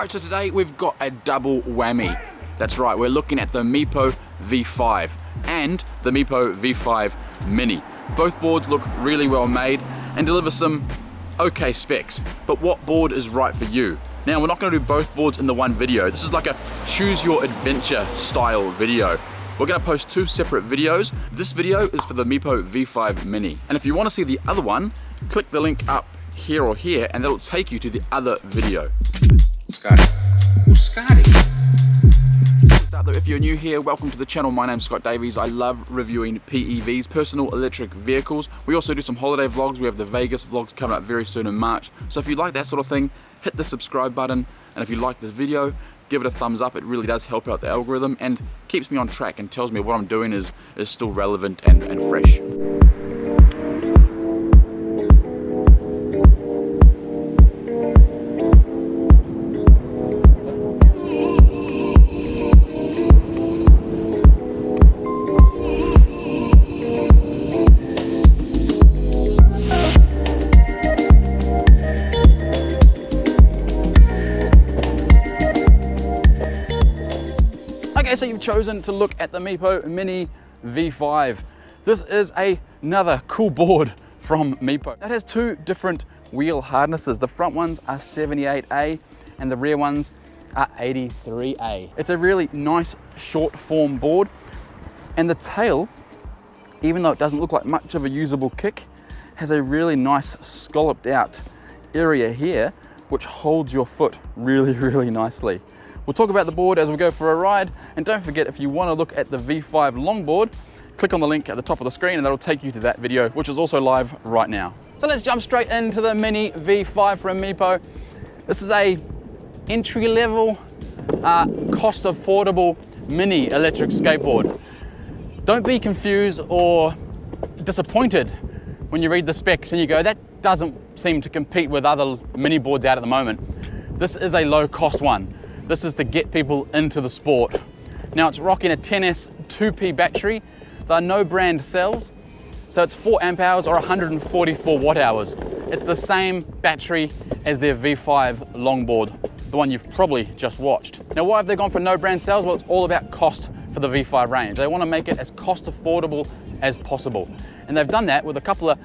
Alright, so today we've got a double whammy. That's right, we're looking at the Meepo V5 and the Meepo V5 Mini. Both boards look really well made and deliver some okay specs, but what board is right for you? Now, we're not going to do both boards in the one video. This is like a choose your adventure style video. We're going to post two separate videos. This video is for the Meepo V5 Mini. And if you want to see the other one, click the link up here or here and that'll take you to the other video. Scotty. Who's Scotty? If you're new here, welcome to the channel. My name's Scott Davies. I love reviewing PEVs, personal electric vehicles. We also do some holiday vlogs. We have the Vegas vlogs coming up very soon in March. So if you like that sort of thing, hit the subscribe button. And if you like this video, give it a thumbs up. It really does help out the algorithm and keeps me on track and tells me what I'm doing is still relevant and fresh. Okay, so you've chosen to look at the Meepo Mini V5. This is another cool board from Meepo. It has two different wheel harnesses. The front ones are 78A and the rear ones are 83A. It's a really nice short form board, and the tail, even though it doesn't look like much of a usable kick, has a really nice scalloped out area here which holds your foot really nicely. We'll talk about the board as we go for a ride, and don't forget, if you want to look at the V5 longboard, click on the link at the top of the screen and that'll take you to that video, which is also live right now. So let's jump straight into the Mini V5 from Meepo. This is a entry-level, cost-affordable mini electric skateboard. Don't be confused or disappointed when you read the specs and you go, that doesn't seem to compete with other mini boards out at the moment. This is a low-cost one. This is to get people into the sport. Now, it's rocking a 10S 2P battery. There are no brand cells, so it's 4 amp hours or 144 watt hours. It's the same battery as their V5 longboard, the one you've probably just watched. Now, why have they gone for no brand cells? Well, it's all about cost for the V5 range. They want to make it as cost affordable as possible. And they've done that with a couple of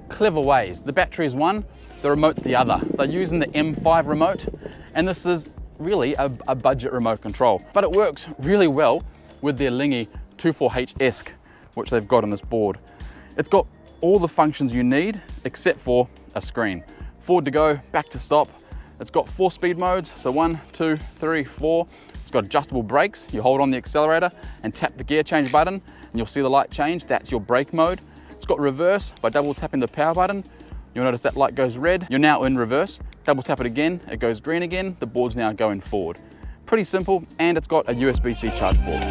clever ways. The battery is one, the remote's the other. They're using the M5 remote, and this is really a budget remote control, but it works really well with their Lingy 24H-esque, which they've got on this board. It's got all the functions you need except for a screen. Forward to go, back to stop. It's got 4 speed modes, so 1, 2, 3, 4. It's got adjustable brakes. You hold on the accelerator and tap the gear change button and you'll see the light change. That's your brake mode. It's got reverse by double tapping the power button. You'll notice that light goes red. You're now in reverse. Double tap it again, it goes green again. The board's now going forward. Pretty simple, and it's got a USB-C charge port.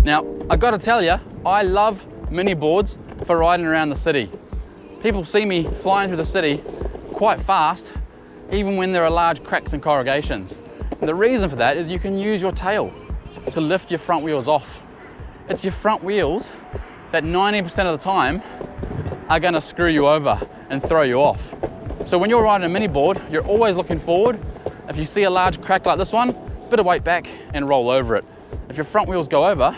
Now, I gotta tell you, I love mini boards for riding around the city. People see me flying through the city quite fast, even when there are large cracks and corrugations. And the reason for that is you can use your tail to lift your front wheels off. It's your front wheels that 90% of the time are gonna screw you over and throw you off. So when you're riding a mini board, you're always looking forward. If you see a large crack like this one, bit of weight back and roll over it. If your front wheels go over,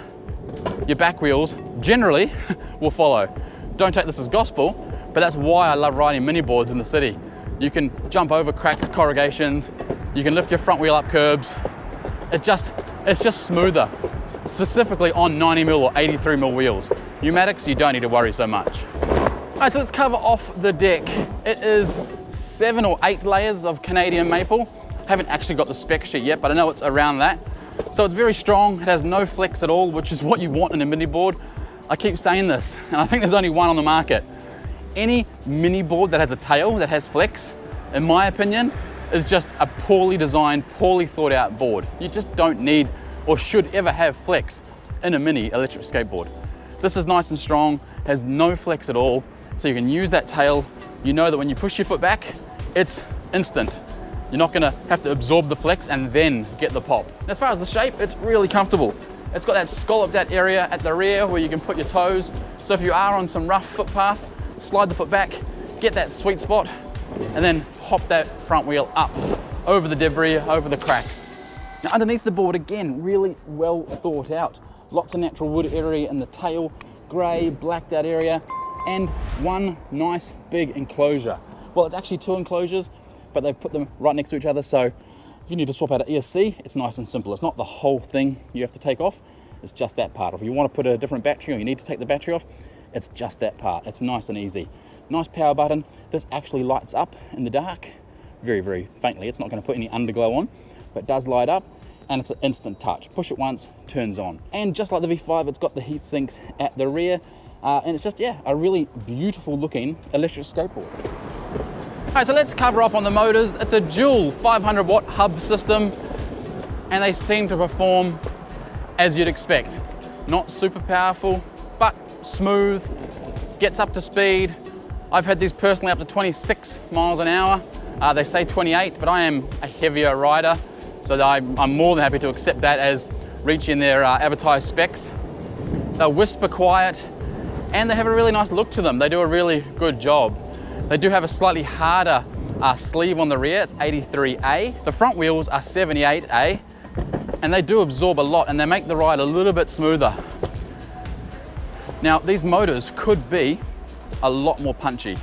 your back wheels generally will follow. Don't take this as gospel, but that's why I love riding mini boards in the city. You can jump over cracks, corrugations, you can lift your front wheel up curbs. It's just smoother, specifically on 90mm or 83mm wheels. Pneumatics, you don't need to worry so much. All right, so let's cover off the deck. It is 7 or 8 layers of Canadian maple. I haven't actually got the spec sheet yet, but I know it's around that. So it's very strong, it has no flex at all, which is what you want in a mini board. I keep saying this, and I think there's only one on the market. Any mini board that has a tail that has flex, in my opinion, is just a poorly designed, poorly thought out board. You just don't need or should ever have flex in a mini electric skateboard. This is nice and strong, has no flex at all, so you can use that tail. You know that when you push your foot back, it's instant. You're not gonna have to absorb the flex and then get the pop. As far as the shape, it's really comfortable. It's got that scalloped out area at the rear where you can put your toes. So if you are on some rough footpath, slide the foot back, get that sweet spot, and then hop that front wheel up over the debris, over the cracks. Now underneath the board, again, really well thought out. Lots of natural wood area in the tail, grey, blacked out area, and one nice big enclosure. Well, it's actually two enclosures, but they've put them right next to each other, so if you need to swap out an ESC, it's nice and simple. It's not the whole thing you have to take off, it's just that part. If you want to put a different battery or you need to take the battery off, it's just that part. It's nice and easy. Nice power button. This actually lights up in the dark, very, very faintly. It's not going to put any underglow on, but it does light up, and it's an instant touch. Push it once, turns on. And just like the V5, it's got the heat sinks at the rear, and it's just, yeah, a really beautiful looking electric skateboard. All right, so let's cover off on the motors. It's a dual 500 watt hub system, and they seem to perform as you'd expect. Not super powerful, but smooth, gets up to speed. I've had these personally up to 26 miles an hour. They say 28, but I am a heavier rider, so I'm more than happy to accept that as reaching their advertised specs. They're whisper quiet, and they have a really nice look to them. They do a really good job. They do have a slightly harder sleeve on the rear, it's 83A. The front wheels are 78A, and they do absorb a lot, and they make the ride a little bit smoother. Now, these motors could be a lot more punchy,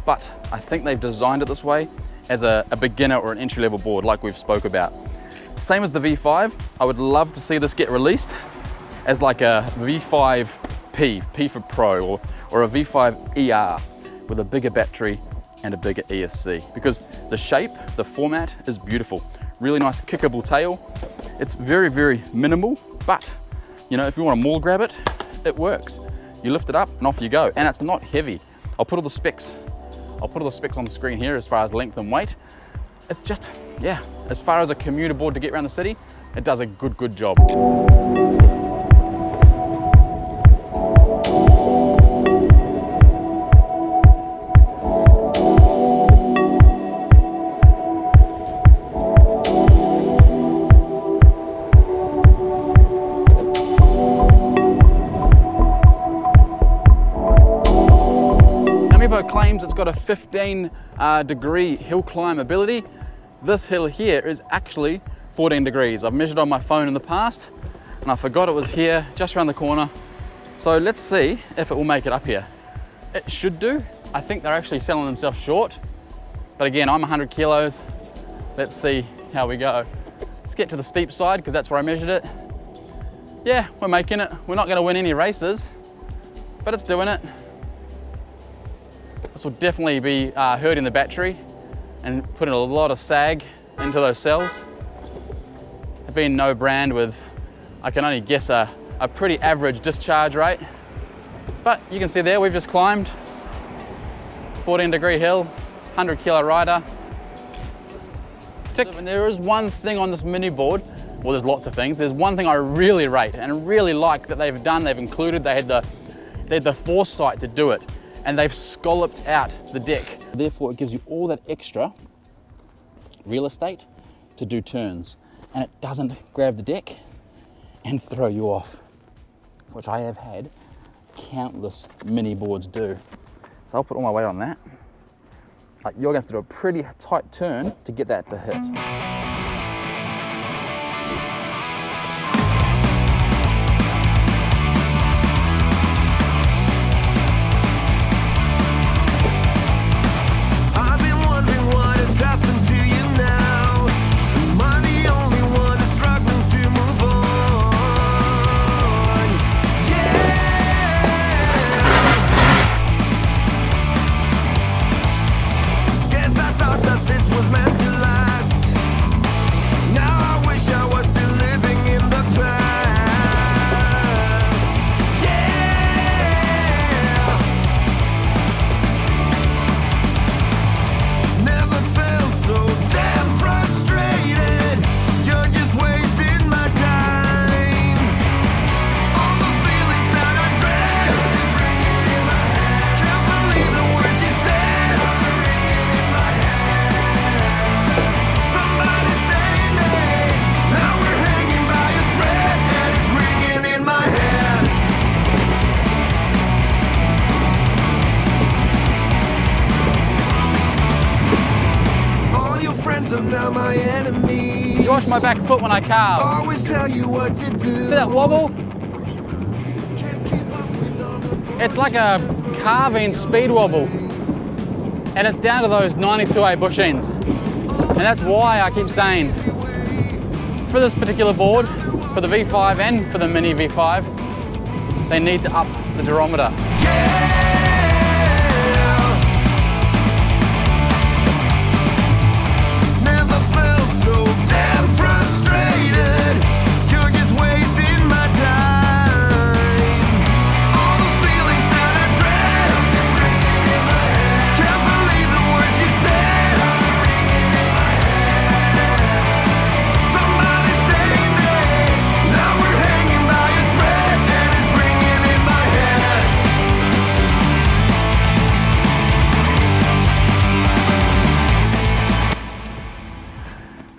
but I think they've designed it this way as a beginner or an entry-level board, like we've spoke about. Same as the V5, I would love to see this get released as like a V5P, P for Pro, or a V5 ER with a bigger battery and a bigger ESC, because the shape, the format is beautiful. Really nice kickable tail. It's very, very minimal, but you know, if you want to maul grab it, it works. You lift it up and off you go, and it's not heavy. I'll put all the specs on the screen here as far as length and weight. It's just, yeah, as far as a commuter board to get around the city, it does a good job. Meepo claims it's got a 15 degree hill climb ability. This hill here is actually 14 degrees. I've measured on my phone in the past, and I forgot it was here, just around the corner. So let's see if it will make it up here. It should do. I think they're actually selling themselves short. But again, I'm 100 kilos. Let's see how we go. Let's get to the steep side, because that's where I measured it. Yeah, we're making it. We're not gonna win any races, but it's doing it. This will definitely be hurting the battery and putting a lot of sag into those cells. I've been no brand with, I can only guess a pretty average discharge rate. But you can see there, we've just climbed 14 degree hill, 100 kilo rider. Tick. And there is one thing on this mini board, well, there's lots of things. There's one thing I really rate and really like that they've done, they've included, they had the foresight to do it. And they've scalloped out the deck. Therefore, it gives you all that extra real estate to do turns. And it doesn't grab the deck and throw you off, which I have had countless mini boards do. So I'll put all my weight on that. Like, you're gonna have to do a pretty tight turn to get that to hit. now my enemy. You watch my back foot when I carve. Always tell you what to do. See that wobble? It's like a carving speed wobble. And it's down to those 92A bush ends. And that's why I keep saying, for this particular board, for the V5 and for the Mini V5, they need to up the durometer. Never felt so damn frustrated. You're just wasting my time. All the feelings that I dread, I'm just ringing in my head. Can't believe the words you said. I'm ringing in my head. Somebody save me. Now we're hanging by a thread, and it's ringing in my head.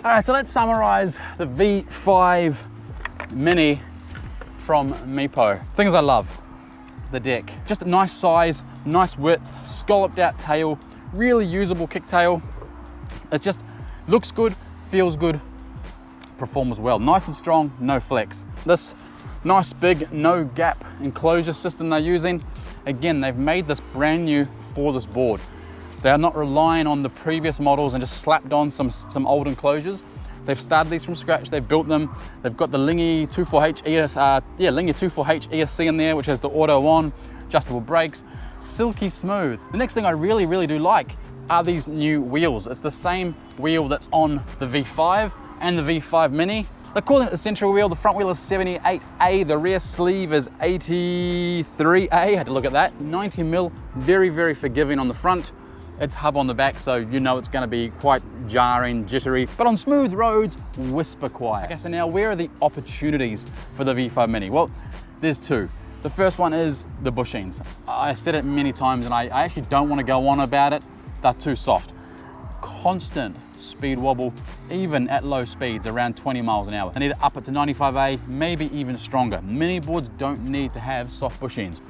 All right, so let's summarize the V5 Mini from Meepo. Things I love: the deck, just a nice size, nice width, scalloped out tail, really usable kicktail. It just looks good, feels good, performs well. Nice and strong, no flex. This nice big no gap enclosure system they're using, again, they've made this brand new for this board. They are not relying on the previous models and just slapped on some old enclosures. They've started these from scratch, they've built them. They've got the Lingy 24H ESC in there, which has the auto on, adjustable brakes, silky smooth. The next thing I really do like are these new wheels. It's the same wheel that's on the V5 and the V5 Mini. They're calling it the central wheel. The front wheel is 78A, the rear sleeve is 83A. I had to look at that. 90mm, very forgiving on the front. It's hub on the back, so you know it's going to be quite jarring, jittery, but on smooth roads, whisper quiet. Okay, so now where are the opportunities for the V5 Mini? Well, there's two. The first one is the bushings. I said it many times, and I actually don't want to go on about it. They're too soft. Constant speed wobble, even at low speeds, around 20 miles an hour. I need to up it to 95A, maybe even stronger. Mini boards don't need to have soft bushings.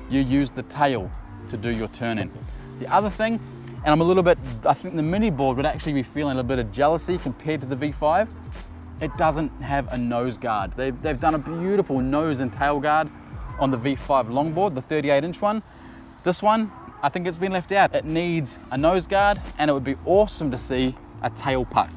You use the tail to do your turn-in. The other thing, and I'm a little bit, I think the Mini board would actually be feeling a bit of jealousy compared to the V5. It doesn't have a nose guard. They've done a beautiful nose and tail guard on the V5 longboard, the 38-inch one. This one, I think it's been left out. It needs a nose guard, and it would be awesome to see a tail puck.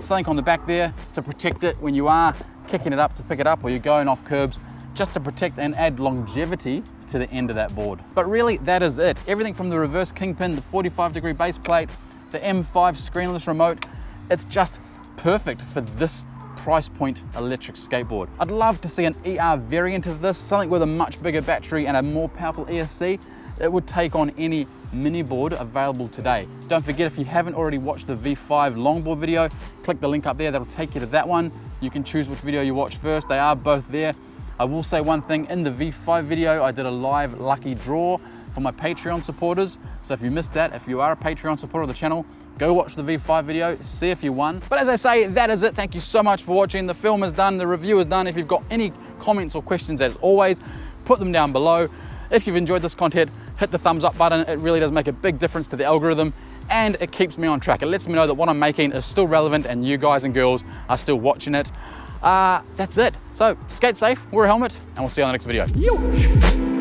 Something on the back there to protect it when you are kicking it up to pick it up, or you're going off curbs, just to protect and add longevity to the end of that board. But really, that is it. Everything from the reverse kingpin, the 45-degree base plate, the M5 screenless remote, it's just perfect for this price point electric skateboard. I'd love to see an ER variant of this, something with a much bigger battery and a more powerful ESC. It would take on any mini board available today. Don't forget, if you haven't already watched the V5 longboard video, click the link up there, that'll take you to that one. You can choose which video you watch first. They are both there. I will say one thing, in the V5 video, I did a live lucky draw for my Patreon supporters. So if you missed that, if you are a Patreon supporter of the channel, go watch the V5 video, see if you won. But as I say, that is it. Thank you so much for watching. The film is done, the review is done. If you've got any comments or questions, as always, put them down below. If you've enjoyed this content, hit the thumbs up button. It really does make a big difference to the algorithm, and it keeps me on track. It lets me know that what I'm making is still relevant and you guys and girls are still watching it. That's it. So skate safe, wear a helmet, and we'll see you on the next video. Yo!